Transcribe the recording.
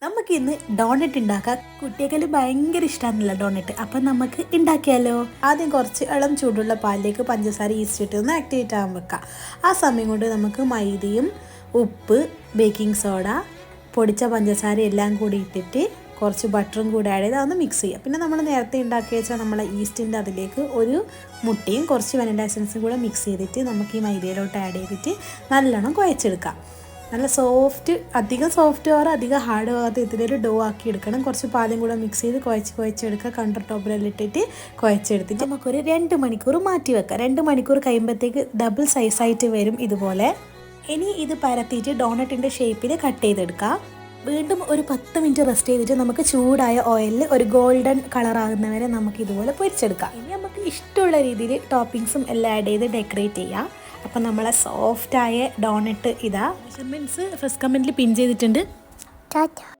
നമുക്ക് ഇന്ന് ഡോണറ്റ് ഉണ്ടാക്കാം. കുട്ടികൾക്ക് ഭയങ്കര ഇഷ്ടമാണല്ലോ ഡോണറ്റ്. അപ്പം നമുക്ക് ഉണ്ടാക്കിയാലോ. ആദ്യം കുറച്ച് ഇളം ചൂടുള്ള പാലിലേക്ക് പഞ്ചസാര ഈസ്റ്റ് ഇട്ട് ഒന്ന് ആക്ടിവേറ്റ് ആകാൻ വെക്കാം. ആ സമയം കൊണ്ട് നമുക്ക് മൈദയും ഉപ്പ്, ബേക്കിംഗ് സോഡ, പൊടിച്ച പഞ്ചസാര എല്ലാം കൂടി ഇട്ടിട്ട് കുറച്ച് ബട്ടറും കൂടി ആഡ് ചെയ്ത് അതൊന്ന് മിക്സ് ചെയ്യുക. പിന്നെ നമ്മൾ നേരത്തെ ഉണ്ടാക്കി വെച്ചാൽ നമ്മളെ ഈസ്റ്റിൻ്റെ അതിലേക്ക് ഒരു മുട്ടയും കുറച്ച് വനില എസൻസും കൂടെ മിക്സ് ചെയ്തിട്ട് നമുക്ക് ഈ മൈദയിലോട്ട് ആഡ് ചെയ്തിട്ട് നല്ലോണം കുഴച്ചെടുക്കാം. നല്ല സോഫ്റ്റ്, അധികം സോഫ്റ്റ് ഓർ അധികം ഹാർഡ് ആകാത്ത ഇതിലൊരു ഡോ ആക്കി എടുക്കണം. കുറച്ച് പാലും കൂടെ മിക്സ് ചെയ്ത് കുഴച്ചെടുക്കുക. കൗണ്ടർ ടോപ്പിലെല്ലാം ഇട്ടിട്ട് കുഴച്ചെടുത്തിട്ട് നമുക്കൊരു 2 മണിക്കൂർ മാറ്റി വെക്കാം. 2 മണിക്കൂർ കഴിയുമ്പോഴത്തേക്ക് ഡബിൾ സൈസായിട്ട് വരും ഇതുപോലെ. ഇനി ഇത് പരത്തിയിട്ട് ഡോണറ്റിൻ്റെ ഷേപ്പിൽ കട്ട് ചെയ്തെടുക്കാം. വീണ്ടും ഒരു 10 മിനിറ്റ് റെസ്റ്റ് ചെയ്തിട്ട് നമുക്ക് ചൂടായ ഓയിലിൽ ഒരു ഗോൾഡൻ കളറാകുന്നവരെ നമുക്ക് ഇതുപോലെ പൊരിച്ചെടുക്കാം. ഇനി നമുക്ക് ഇഷ്ടമുള്ള രീതിയിൽ ടോപ്പിങ്സും എല്ലാം ആഡ് ചെയ്ത് ഡെക്കറേറ്റ് ചെയ്യാം. അപ്പം നമ്മളെ സോഫ്റ്റായ ഡോണറ്റ് ഇതാ. മെഷർമെൻറ്റ്സ് ഫസ്റ്റ് കമൻറ്റിൽ പിൻ ചെയ്തിട്ടുണ്ട്.